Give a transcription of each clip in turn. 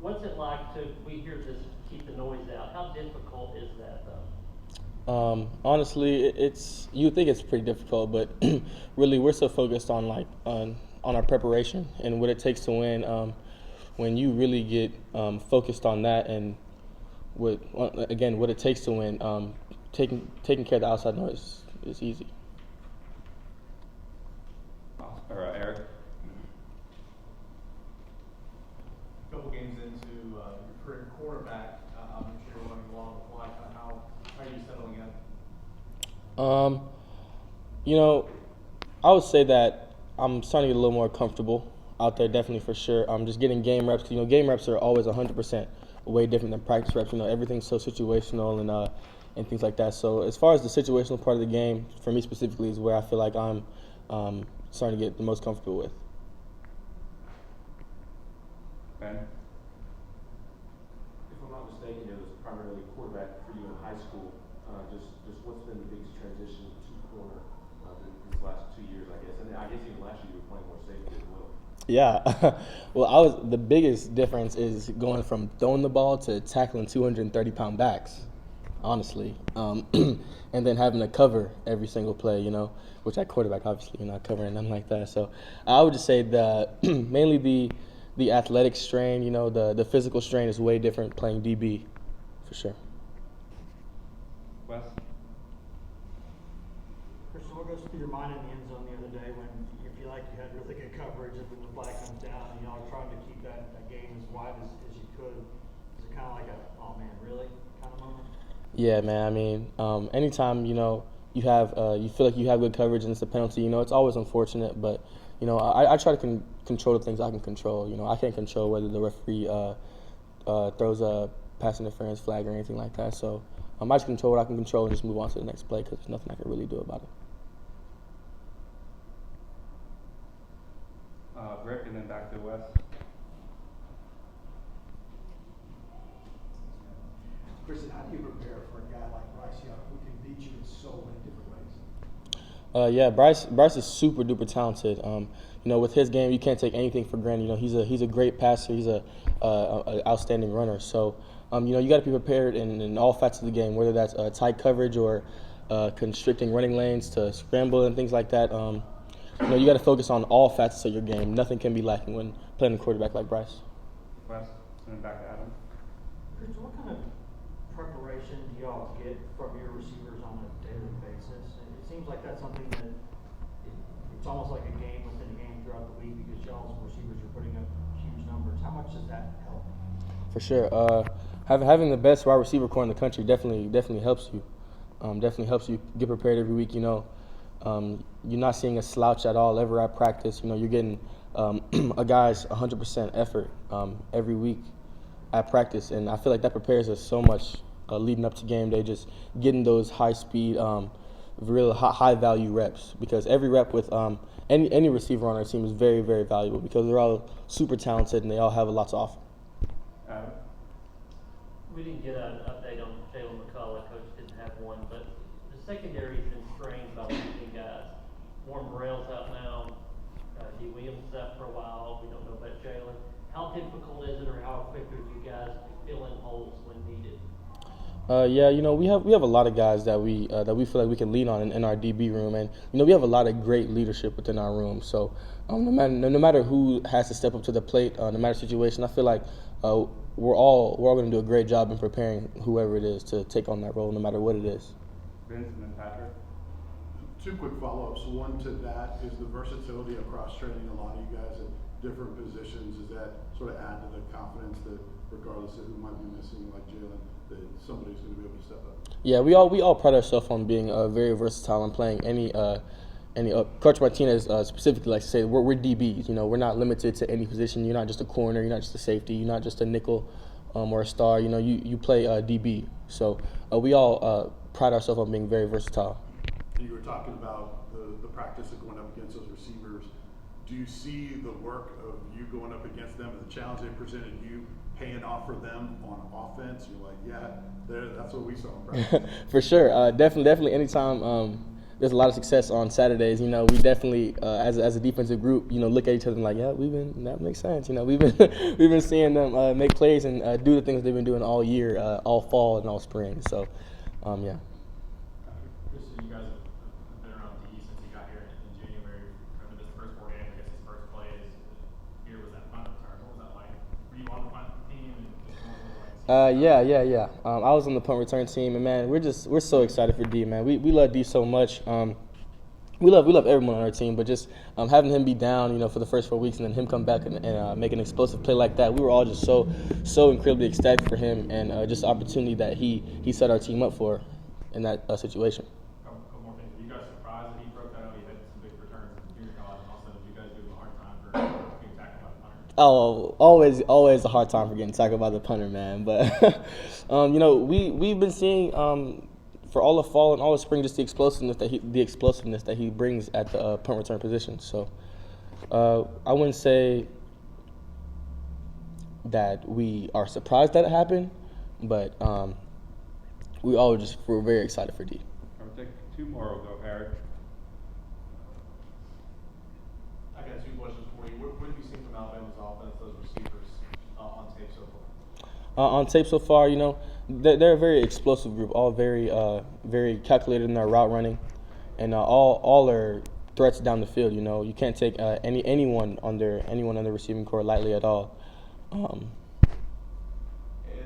What's it like to, we hear this, keep the noise out? How difficult is that though? Honestly, it's you think it's pretty difficult, but really we're so focused on on our preparation and what it takes to win. When you really get focused on that and what it takes to win, taking care of the outside noise is easy. Eric. A couple games into your career quarterback, I'm sure you're running along the fly. How are you settling in? You know, I would say that I'm starting to get a little more comfortable out there, definitely for sure. I'm just getting game reps. Game reps are always 100% way different than practice reps. Everything's so situational and things like that. So as far as the situational part of the game, for me specifically, is where I feel like I'm starting to get the most comfortable with. Ben. If I'm not mistaken, it was primarily quarterback for you in high school. Just what's been the biggest transition to corner these last 2 years, I guess, and I guess even last year you were playing more safety as well. Yeah, well, the biggest difference is going from throwing the ball to tackling 230-pound backs, honestly, and then having to cover every single play, which at quarterback, obviously, you're not covering nothing like that. So I would just say mainly the athletic strain, the physical strain is way different playing DB, for sure. Wes. Christian, what goes through your mind in the end zone the other day when you feel like you had really good coverage and then the flag comes down and y'all are trying to keep that game as wide as you could? Is it kind of like a, oh man, really kind of moment? Yeah, man. I mean, anytime you have you feel like you have good coverage and it's a penalty, it's always unfortunate. But I try to control the things I can control. I can't control whether the referee throws a pass interference flag or anything like that. So I just control what I can control and just move on to the next play because there's nothing I can really do about it. Rick, and then back to Wes. Kristen, how do you prepare for a guy like Bryce Young who can beat you in so many different ways? Yeah, Bryce is super duper talented. With his game, you can't take anything for granted. He's a great passer. He's a outstanding runner. So, you got to be prepared in all facets of the game, whether that's tight coverage or constricting running lanes to scramble and things like that. You got to focus on all facets of your game. Nothing can be lacking when playing a quarterback like Bryce. Wes, and then back to Adam. Christian, what kind of preparation do y'all get from your receivers on a daily basis? It seems like that's something that it's almost like a game within a game throughout the week because y'all's receivers are putting up huge numbers. How much does that help? For sure. Having the best wide receiver core in the country definitely helps you. Definitely helps you get prepared every week. You're not seeing a slouch at all ever at practice. You're getting a guy's 100% effort every week at practice, and I feel like that prepares us so much leading up to game day. Just getting those high speed, real high value reps because every rep with any receiver on our team is very very valuable because they're all super talented and they all have a lot to offer. Adam. We didn't get an update on Jalen McCullough. Coach didn't have one, but the secondary's been strained by losing guys. Warren Burrell's out now. D. Williams is out for a while. We don't know about Jalen. How difficult is it, or how quick are you guys filling holes when needed? We have a lot of guys that we feel like we can lean on in our DB room, and we have a lot of great leadership within our room. So no matter who has to step up to the plate, no matter the situation, I feel like we're all going to do a great job in preparing whoever it is to take on that role, no matter what it is. Vince, and then Patrick. Two quick follow-ups. One to that is the versatility of cross-training a lot of you guys at different positions. Does that sort of add to the confidence that regardless of who might be missing, like Jalen, that somebody's going to be able to step up? Yeah, we all pride ourselves on being very versatile and playing any. Coach Martinez specifically likes to say we're DBs. We're not limited to any position. You're not just a corner. You're not just a safety. You're not just a nickel or a star. You play DB. So we all pride ourselves on being very versatile. You were talking about the practice of going up against those receivers. Do you see the work of you going up against them and the challenge they presented you paying off for them on offense? You're like, yeah, that's what we saw in practice. For sure. Definitely. Anytime there's a lot of success on Saturdays, you know, we definitely, as a defensive group, you know, look at each other and like, yeah, that makes sense. You know, we've been we've been seeing them make plays and do the things they've been doing all year, all fall and all spring. So, yeah. Chris, you guys have been around D since you got here in January. Remember this first 4 games, I guess his first play is here was that punt return. What was that like? Were you on the punt team? And just what was it like? Yeah. I was on the punt return team, and man, we're so excited for D, man. We love D so much. We love everyone on our team, but just having him be down, you know, for the first 4 weeks, and then him come back and make an explosive play like that, we were all just so incredibly ecstatic for him, and just the opportunity that he set our team up for in that situation. Couple more things. Were you guys surprised that he broke that out? He had some big returns in junior college, and also did you guys give him a hard time for being tackled by the punter? Oh, always a hard time for getting tackled by the punter, man. But you know, we've been seeing for all the fall and all the spring just the explosiveness that he brings at the punt return position. So I wouldn't say that we are surprised that it happened, but we're very excited for D. I'll take 2 more. We'll go Eric. I got 2 questions for you. What have you seen from Alabama's offense, those receivers, on tape so far? On tape so far, you know, they're a very explosive group, all very calculated in their route running, and all are threats down the field. You know, you can't take anyone on the receiving core lightly at all. And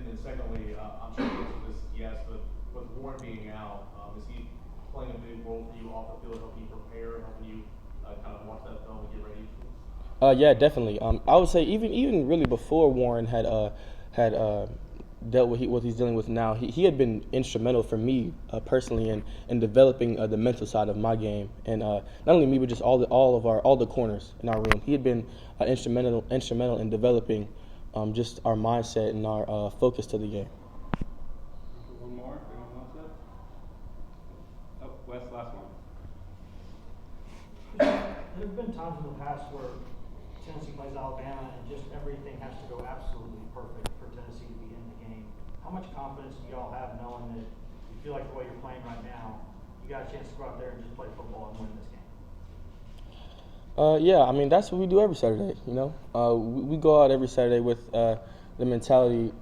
then secondly, I'm sure the answer to this is yes, but with Warren being out, is he playing a big role for you off the field, helping you prepare, helping you kind of watch that film and get ready? Yeah, definitely. I would say even really before Warren had dealt with what he's dealing with now, he had been instrumental for me personally in developing the mental side of my game, and not only me but just all the corners in our room. He had been instrumental in developing just our mindset and our focus to the game. One more. Anyone else that? Oh, Wes, last one. There's been times in the past where Tennessee plays Alabama and just everything has to go absolutely perfect for Tennessee to be in the game. How much confidence do y'all have knowing that you feel like the way you're playing right now, you got a chance to go out there and just play football and win this game? Yeah, I mean, that's what we do every Saturday, you know. We go out every Saturday with the mentality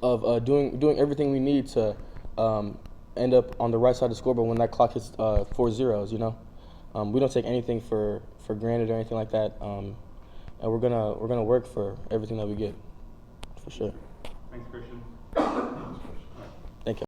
of doing everything we need to end up on the right side of the scoreboard when that clock hits 4 zeros, you know. We don't take anything for granted or anything like that, and we're gonna work for everything that we get, for sure. Thanks, Christian.